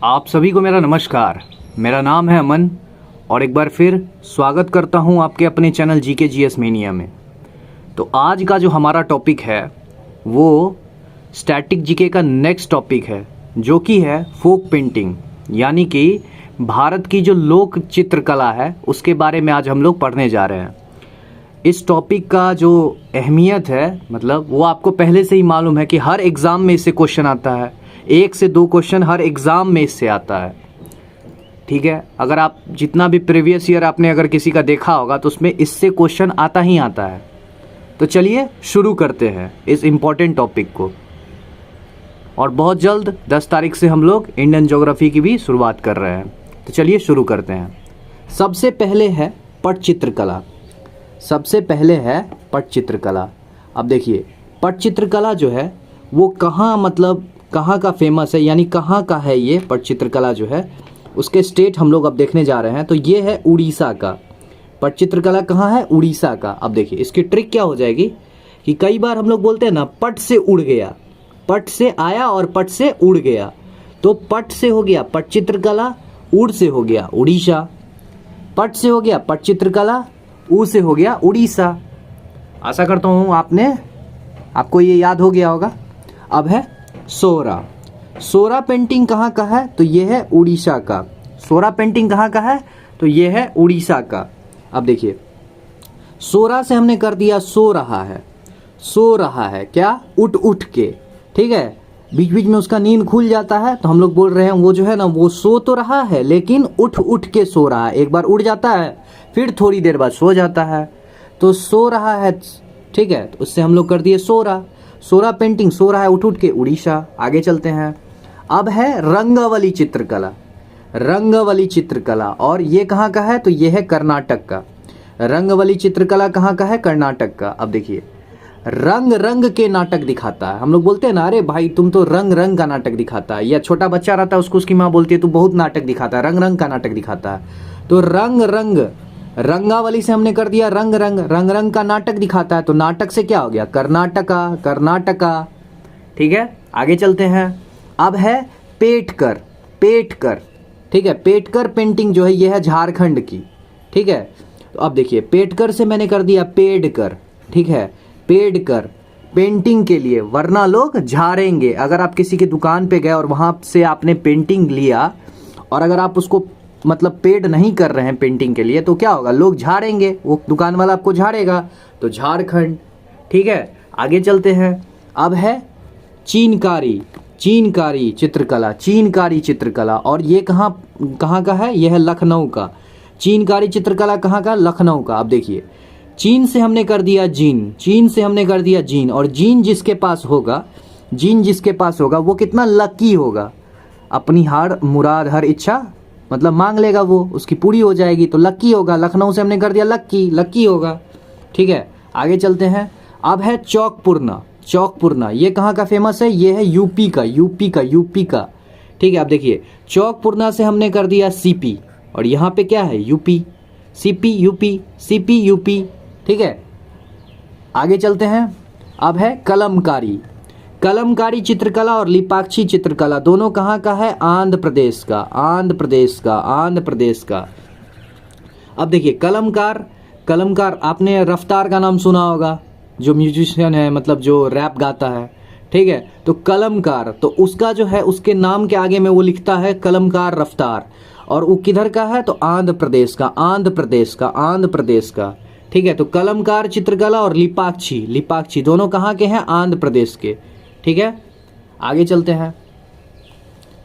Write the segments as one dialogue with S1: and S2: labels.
S1: आप सभी को मेरा नमस्कार। मेरा नाम है अमन और एक बार फिर स्वागत करता हूं आपके अपने चैनल जीके जीएस मेनिया में। तो आज का जो हमारा टॉपिक है वो स्टैटिक जीके का नेक्स्ट टॉपिक है, जो कि है फोक पेंटिंग, यानी कि भारत की जो लोक चित्रकला है उसके बारे में आज हम लोग पढ़ने जा रहे हैं। इस टॉपिक का जो अहमियत है, मतलब वो आपको पहले से ही मालूम है कि हर एग्ज़ाम में इससे क्वेश्चन आता है, 1 से 2 क्वेश्चन हर एग्ज़ाम में इससे आता है। ठीक है, अगर आप जितना भी प्रीवियस ईयर आपने अगर किसी का देखा होगा तो उसमें इससे क्वेश्चन आता ही आता है। तो चलिए शुरू करते हैं इस इम्पॉर्टेंट टॉपिक को। और बहुत जल्द 10 तारीख से हम लोग इंडियन ज्योग्राफी की भी शुरुआत कर रहे हैं। तो चलिए शुरू करते हैं। सबसे पहले है पटचित्रकला। सबसे पहले है पटचित्रकला। अब देखिए, पटचित्रकला जो है वो कहाँ का फेमस है, यानी कहाँ का है ये पटचित्रकला जो है, उसके स्टेट हम लोग अब देखने जा रहे हैं। तो ये है उड़ीसा का। पटचित्रकला कहाँ है? उड़ीसा का। अब देखिए इसकी ट्रिक क्या हो जाएगी कि कई बार हम लोग बोलते हैं ना, पट से उड़ गया, पट से आया और पट से उड़ गया। तो पट से हो गया पटचित्रकला, उड़ से हो गया उड़ीसा। पट से हो गया पटचित्रकला, ऊ से हो गया उड़ीसा। आशा करता हूँ आपको ये याद हो गया होगा। अब है सोरा। सोरा पेंटिंग कहाँ का है? तो ये है उड़ीसा का। सोरा पेंटिंग कहाँ का है? तो ये है उड़ीसा का। अब देखिए, सोरा से हमने कर दिया सो रहा है। सो रहा है क्या? उठ उठ के। ठीक है, बीच बीच में उसका नींद खुल जाता है तो हम लोग बोल रहे हैं वो जो है ना, वो सो तो रहा है लेकिन उठ उठ के सो रहा है। एक बार उड़ जाता है फिर थोड़ी देर बाद सो जाता है, तो सो रहा है। ठीक है, तो उससे हम लोग कर दिए सोरा। सोरा पेंटिंग, सो रहा है उठ उठ के, उड़ीसा। आगे चलते हैं। अब है रंगवली चित्रकला। रंगवली चित्रकला, और ये कहाँ का है? तो ये है कर्नाटक का। रंगवली चित्रकला कहाँ का है? कर्नाटक का। अब देखिए, रंग रंग के नाटक दिखाता है। हम लोग बोलते हैं ना, अरे भाई तुम तो रंग रंग का नाटक दिखाता है। या छोटा बच्चा रहता है, उसको उसकी माँ बोलती है तू बहुत नाटक दिखाता है, रंग रंग का नाटक दिखाता है। तो रंग रंग, रंगावली से हमने कर दिया रंग रंग, रंग रंग का नाटक दिखाता है। तो नाटक से क्या हो गया? कर्नाटका, कर्नाटका। ठीक है, आगे चलते हैं। अब है पेटकर। पेटकर, ठीक है, पेटकर पेंटिंग जो है ये है झारखंड की। ठीक है, तो अब देखिए, पेटकर से मैंने कर दिया पेडकर। ठीक है, पेडकर पेंटिंग के लिए, वरना लोग झाड़ेंगे। अगर आप किसी की दुकान पे गए और वहां से आपने पेंटिंग लिया और अगर आप उसको पेड नहीं कर रहे हैं पेंटिंग के लिए, तो क्या होगा? लोग झाड़ेंगे, वो दुकान वाला आपको झाड़ेगा। तो झारखंड। ठीक है, आगे चलते हैं। अब है चीनकारी। चीनकारी चित्रकला। चीनकारी चित्रकला, और ये कहाँ का है? यह है लखनऊ का। चीनकारी चित्रकला कहाँ का? लखनऊ का। अब देखिए, चीन से हमने कर दिया जीन। चीन से हमने कर दिया जीन, और जीन जिसके पास होगा, जीन जिसके पास होगा वो कितना लकी होगा। अपनी हर मुराद, हर इच्छा मांग लेगा, वो उसकी पूरी हो जाएगी, तो लकी होगा। लखनऊ से हमने कर दिया लक्की, लकी होगा। ठीक है, आगे चलते हैं। अब है चौकपुरना। चौकपुरना ये कहाँ का फेमस है? ये है यूपी का। यूपी का, यूपी का। ठीक है, अब देखिए, चौकपुरना से हमने कर दिया सीपी, और यहाँ पे क्या है? UP. CP UP, CP UP. ठीक है, आगे चलते हैं। अब है कलमकारी। कलमकारी चित्रकला और लिपाक्षी चित्रकला दोनों कहाँ का है? आंध्र प्रदेश का। आंध्र प्रदेश का, आंध्र प्रदेश का। अब देखिए, कलमकार। कलमकार, आपने रफ्तार का नाम सुना होगा, जो म्यूजिशियन है, जो रैप गाता है। ठीक है, तो कलमकार, तो उसका जो है, उसके नाम के आगे में वो लिखता है कलमकार रफ्तार, और वो किधर का है? तो आंध्र प्रदेश का। आंध्र प्रदेश का, आंध्र प्रदेश का। ठीक है, तो कलमकार चित्रकला और लिपाक्षी, लिपाक्षी दोनों कहाँ के हैं? आंध्र प्रदेश के। ठीक है, आगे चलते हैं।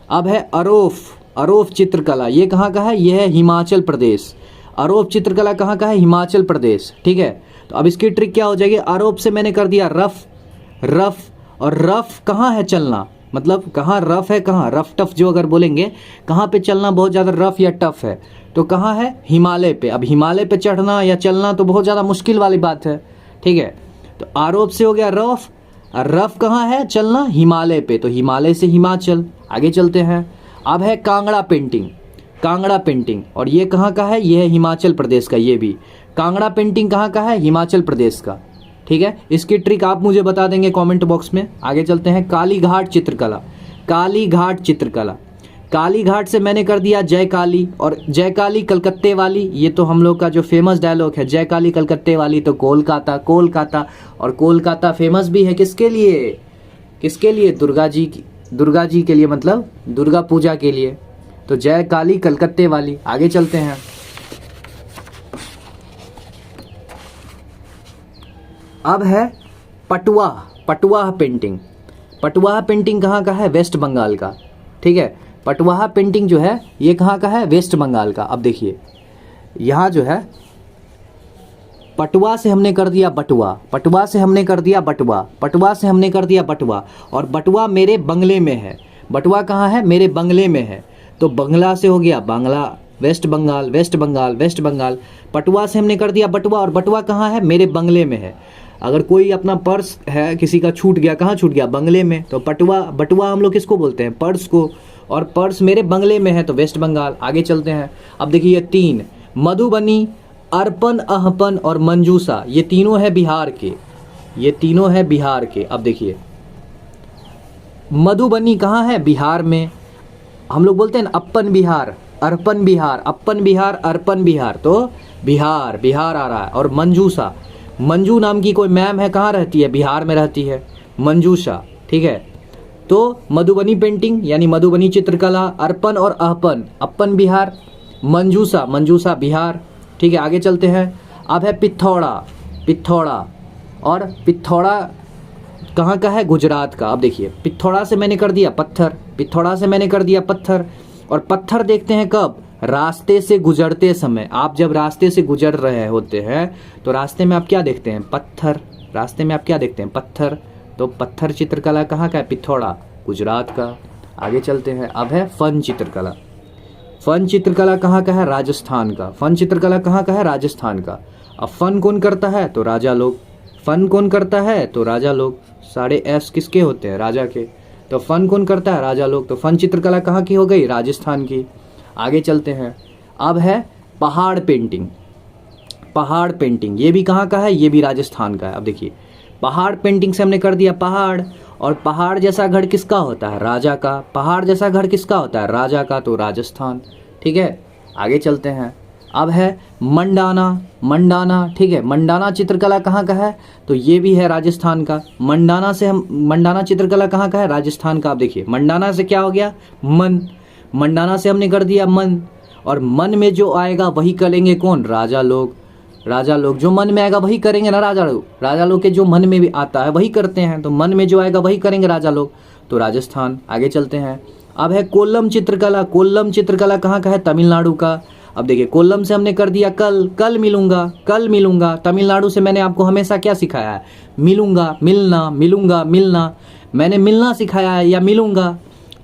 S1: अब है अरोफ। अरोफ चित्रकला, ये कहाँ का है? ये है हिमाचल प्रदेश। अरोफ चित्रकला कहाँ का है? हिमाचल प्रदेश। ठीक है, तो अब इसकी ट्रिक क्या हो जाएगी? अरोफ से मैंने कर दिया रफ। रफ, और रफ कहाँ है? चलना, कहाँ रफ है, कहाँ रफ टफ जो अगर बोलेंगे, कहाँ पे चलना बहुत ज़्यादा रफ या टफ है, तो कहाँ है? हिमालय पे। अब हिमालय पे चढ़ना या चलना तो बहुत ज़्यादा मुश्किल वाली बात है। ठीक है, तो आरोप से हो गया रफ, और रफ कहाँ है? चलना, हिमालय पे, तो हिमालय से हिमाचल। आगे चलते हैं। अब है कांगड़ा पेंटिंग। कांगड़ा पेंटिंग, और ये कहाँ का है? ये है हिमाचल प्रदेश का। ये भी कांगड़ा पेंटिंग कहाँ का है? हिमाचल प्रदेश का। ठीक है, इसकी ट्रिक आप मुझे बता देंगे कमेंट बॉक्स में। आगे चलते हैं। कालीघाट चित्रकला। कालीघाट चित्रकला। काली घाट से मैंने कर दिया जय काली, और जय काली कलकत्ते वाली, ये तो हम लोग का जो फेमस डायलॉग है, जय काली कलकत्ते वाली, तो कोलकाता कोलकाता। और कोलकाता फेमस भी है किसके लिए, किसके लिए, दुर्गा जी की, दुर्गा जी के लिए, मतलब दुर्गा पूजा के लिए। तो जय काली कलकत्ते वाली। आगे चलते हैं। अब है पटुआ, पटुआ पेंटिंग। पटुआ पेंटिंग कहाँ का है, वेस्ट बंगाल का। ठीक है, पटुआ पेंटिंग जो है ये कहाँ का है, वेस्ट बंगाल का। अब देखिए यहाँ जो है पटुआ से हमने कर दिया बटुआ, पटुआ से हमने कर दिया बटुआ, पटुआ से हमने कर दिया बटुआ, और बटुआ मेरे बंगले में है। बटुआ कहाँ है, मेरे बंगले में है। तो बंगला से हो गया बांग्ला, वेस्ट बंगाल, वेस्ट बंगाल, वेस्ट बंगाल। पटुआ से हमने कर दिया बटुआ, और बटुआ कहाँ है, मेरे बंगले में है। अगर कोई अपना पर्स है किसी का छूट गया, कहाँ छूट गया, बंगले में, तो पटुआ, बटुआ हम लोग किसको बोलते हैं, पर्स को, और पर्स मेरे बंगले में है, तो वेस्ट बंगाल। आगे चलते हैं। अब देखिए 3, मधुबनी, अर्पण, अहपन और मंजूसा, ये तीनों है बिहार के, ये तीनों है बिहार के। अब देखिए मधुबनी कहाँ है, बिहार में। हम लोग बोलते हैं ना अपन बिहार, अर्पण बिहार, अपन बिहार, अर्पण बिहार, तो बिहार, बिहार आ रहा है। और मंजूसा, मंजू नाम की कोई मैम है, कहाँ रहती है, बिहार में रहती है, मंजूषा। ठीक है, तो मधुबनी पेंटिंग यानी मधुबनी चित्रकला, अर्पण और अहपन, अपन बिहार, मंजूसा, मंजूसा बिहार। ठीक है, आगे चलते हैं। अब है पिथौड़ा, पिथौड़ा, और पिथौड़ा कहाँ का है, गुजरात का। अब देखिए पिथौड़ा से मैंने कर दिया पत्थर, पिथौड़ा से मैंने कर दिया पत्थर, और पत्थर देखते हैं कब, रास्ते से गुजरते समय। आप जब रास्ते से गुजर रहे होते हैं तो रास्ते में आप क्या देखते हैं, पत्थर। रास्ते में आप क्या देखते हैं, पत्थर। तो पत्थर चित्रकला कहाँ का है, पिथौड़ा, गुजरात का। आगे चलते हैं। अब है फन चित्रकला। फन चित्रकला कहाँ का है, राजस्थान का। फन चित्रकला कहाँ का है, राजस्थान का। अब फन कौन करता है, तो राजा लोग। फन कौन करता है, तो राजा लोग। सारे एस किसके होते हैं, राजा के। तो फन कौन करता है, राजा लोग। तो फन चित्रकला कहाँ की हो गई, राजस्थान की। आगे चलते हैं। अब है पहाड़ पेंटिंग। पहाड़ पेंटिंग ये भी कहाँ का है, ये भी राजस्थान का है। अब देखिए पहाड़ पेंटिंग से हमने कर दिया पहाड़, और पहाड़ जैसा घर किसका होता है, राजा का। पहाड़ जैसा घर किसका होता है, राजा का, तो राजस्थान। ठीक है, आगे चलते हैं। अब है मंडाना, मंडाना। ठीक है, मंडाना चित्रकला कहाँ का है, तो ये भी है राजस्थान का। मंडाना से हम, मंडाना चित्रकला कहाँ का है, राजस्थान का। आप देखिए मंडाना से क्या हो गया, मन। मंडाना से हमने कर दिया मन, और मन में जो आएगा वही करेंगे कौन, राजा लोग। राजा लोग जो मन में आएगा वही करेंगे ना, राजा लोग। राजा लोग के जो मन में भी आता है वही करते हैं, तो मन में जो आएगा वही करेंगे राजा लोग, तो राजस्थान। आगे चलते हैं। अब है कोल्लम चित्रकला। कोल्लम चित्रकला कहाँ का है, तमिलनाडु का। अब देखिए कोल्लम से हमने कर दिया कल, कल मिलूंगा, कल मिलूंगा। तमिलनाडु से मैंने आपको हमेशा क्या सिखाया है, मिलूंगा, मिलना, मिलूंगा, मिलना। मैंने मिलना सिखाया है या मिलूंगा,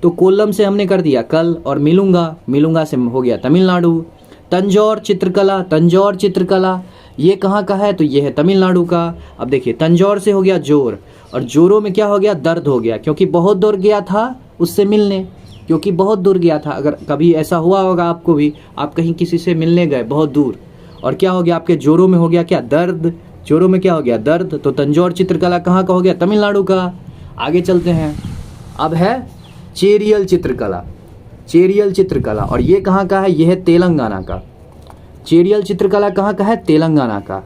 S1: तो कोल्लम से हमने कर दिया कल, और मिलूंगा, मिलूंगा से हो गया तमिलनाडु। तंजौर चित्रकला, तंजौर चित्रकला ये कहाँ का है, तो ये है तमिलनाडु का। अब देखिए तंजौर से हो गया जोर, और जोरों में क्या हो गया, दर्द हो गया, क्योंकि बहुत दूर गया था उससे मिलने, क्योंकि बहुत दूर गया था। अगर कभी ऐसा हुआ होगा आपको भी, आप कहीं किसी से मिलने गए बहुत दूर, और क्या हो गया, आपके जोरों में हो गया क्या, दर्द। जोरों में क्या हो गया, दर्द। तो तंजौर चित्रकला कहाँ का हो गया, तमिलनाडु का। आगे चलते हैं। अब है चेरियल चित्रकला। चेरियल चित्रकला, और ये कहाँ का है, ये है तेलंगाना का। चेरियल चित्रकला कहाँ का है, तेलंगाना का।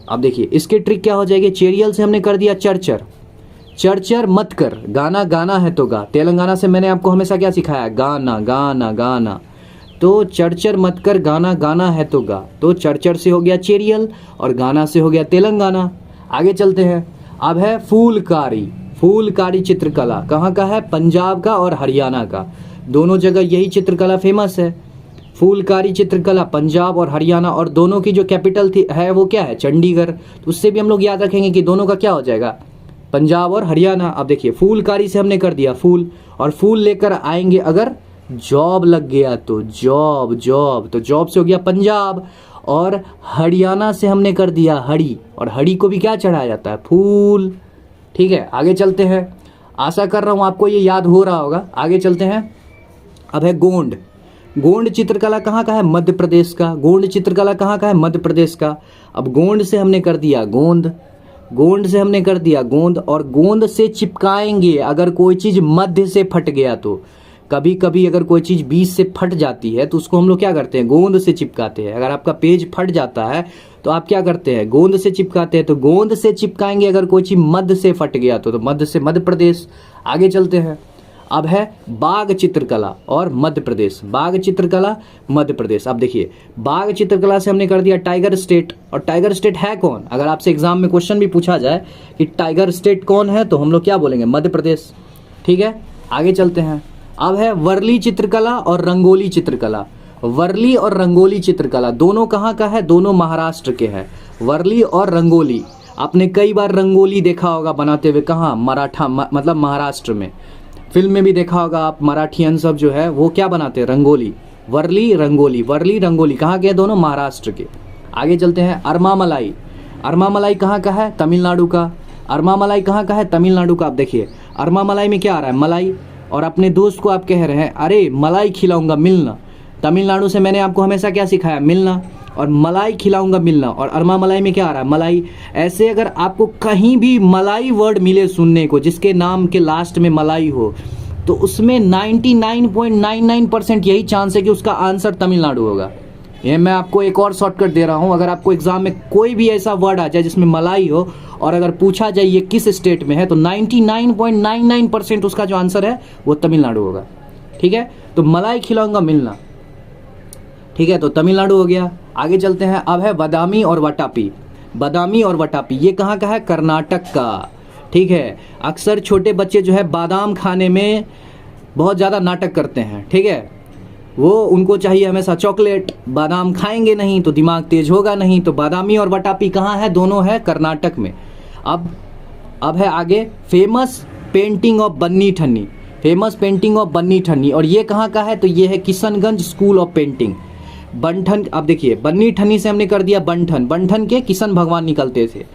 S1: अब देखिए इसकी ट्रिक क्या हो जाएगी, चेरियल से हमने कर दिया चरचर। चरचर मत कर, गाना गाना है तो गा। तेलंगाना से मैंने आपको हमेशा क्या सिखाया, गाना गाना गाना। तो चरचर मत कर, गाना गाना है तो गा। तो चरचर से हो गया चेरियल, और गाना से हो गया तेलंगाना। आगे चलते हैं। अब है फूलकारी। फूलकारी चित्रकला कहाँ का है, पंजाब का और हरियाणा का। दोनों जगह यही चित्रकला फेमस है। फूलकारी चित्रकला पंजाब और हरियाणा, और दोनों की जो कैपिटल थी है वो क्या है, चंडीगढ़। तो उससे भी हम लोग याद रखेंगे कि दोनों का क्या हो जाएगा, पंजाब और हरियाणा। अब देखिए फूलकारी से हमने कर दिया फूल, और फूल लेकर आएंगे अगर जॉब लग गया तो जॉब, जॉब तो जॉब से हो गया पंजाब। और हरियाणा से हमने कर दिया हरी, और हरी को भी क्या चढ़ाया जाता है, फूल। ठीक है, आगे चलते हैं। आशा कर रहा हूँ आपको ये याद हो रहा होगा। आगे चलते हैं। अब है गोंड। गोंड चित्रकला कहाँ का है, मध्य प्रदेश का। गोंड चित्रकला कहाँ का है, मध्य प्रदेश का। अब गोंड से हमने कर दिया गोंद, गोंद से हमने कर दिया गोंद, और गोंद से चिपकाएंगे अगर कोई चीज मध्य से फट गया तो। कभी कभी अगर कोई चीज़ बीच से फट जाती है तो उसको हम लोग क्या करते हैं, गोंद से चिपकाते हैं। अगर आपका पेज फट जाता है तो आप क्या करते हैं, गोंद से चिपकाते हैं। तो गोंद से चिपकाएंगे। अगर कोई चीज़ मध्य से फट गया तो मध्य से मध्य प्रदेश। आगे चलते हैं। अब है बाघ चित्रकला और मध्य प्रदेश। बाघ चित्रकला मध्य प्रदेश। अब देखिए, बाघ चित्रकला से हमने कर दिया टाइगर स्टेट। और टाइगर स्टेट है कौन? अगर आपसे एग्जाम में क्वेश्चन भी पूछा जाए कि टाइगर स्टेट कौन है, तो हम लोग क्या बोलेंगे, मध्य प्रदेश। ठीक है, आगे चलते हैं। अब है वर्ली चित्रकला और रंगोली चित्रकला। वर्ली और रंगोली चित्रकला दोनों कहाँ का है? दोनों महाराष्ट्र के हैं, वर्ली और रंगोली। आपने कई बार रंगोली देखा होगा बनाते हुए, कहाँ? मतलब महाराष्ट्र में। फिल्म में भी देखा होगा आप, मराठियन सब जो है वो क्या बनाते हैं, रंगोली। वर्ली रंगोली, वर्ली रंगोली कहाँ के हैं? दोनों महाराष्ट्र के। आगे चलते हैं। अरमा मलाई। अरमा मलाई कहाँ का है? तमिलनाडु का। अरमा मलाई कहाँ का है? तमिलनाडु का। आप देखिए, अरमा मलाई में क्या आ रहा है? मलाई। और अपने दोस्त को आप कह रहे हैं अरे मलाई खिलाऊंगा, मिलना। तमिलनाडु से मैंने आपको हमेशा क्या सिखाया? मिलना। और मलाई खिलाऊंगा, मिलना। और अरमा मलाई में क्या आ रहा है? मलाई। ऐसे अगर आपको कहीं भी मलाई वर्ड मिले सुनने को जिसके नाम के लास्ट में मलाई हो, तो उसमें 99.99% यही चांस है कि उसका आंसर तमिलनाडु होगा। ये मैं आपको एक और शॉर्टकट दे रहा हूँ। अगर आपको एग्जाम में कोई भी ऐसा वर्ड आ जाए जिसमें मलाई हो और अगर पूछा जाए ये किस स्टेट में है, तो 99.99% उसका जो आंसर है वो तमिलनाडु होगा। ठीक है, तो मलाई खिलाऊंगा, मिलना। ठीक है, तो तमिलनाडु हो गया। आगे चलते हैं। अब है बादामी और वटापी। बादामी और वटापी ये कहाँ का है? कर्नाटक का। ठीक है, अक्सर छोटे बच्चे जो है बादाम खाने में बहुत ज़्यादा नाटक करते हैं। ठीक है, वो उनको चाहिए हमेशा चॉकलेट। बादाम खाएंगे नहीं तो दिमाग तेज होगा नहीं। तो बादामी और वटापी कहाँ है? दोनों है कर्नाटक में। अब है आगे famous painting of Bani Thani. Famous painting of Bani Thani, और ये कहाँ का है? तो ये है किशनगंज स्कूल ऑफ पेंटिंग। बंठन। अब देखिए, बन्नी ठन्नी से हमने कर दिया बंठन। बंठन के किशन भगवान निकलते थे।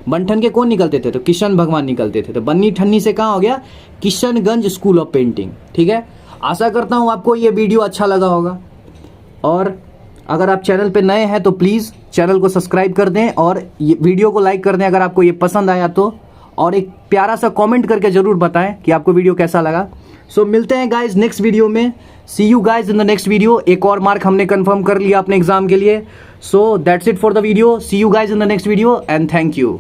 S1: बंठन के कौन निकलते थे? तो किशन भगवान निकलते थे। तो बन्नी ठन्नी से कहाँ हो गया? Kishanganj school of painting. ठीक है, आशा करता हूँ आपको ये वीडियो अच्छा लगा होगा। और अगर आप चैनल पे नए हैं तो प्लीज़ चैनल को सब्सक्राइब कर दें और ये वीडियो को लाइक कर दें अगर आपको ये पसंद आया तो। और एक प्यारा सा कमेंट करके ज़रूर बताएं कि आपको वीडियो कैसा लगा। सो मिलते हैं गाइज नेक्स्ट वीडियो में। See you guys in the next video. एक और मार्क हमने कंफर्म कर लिया अपने एग्जाम के लिए। So that's it for the video. See you guys in the next video and thank you.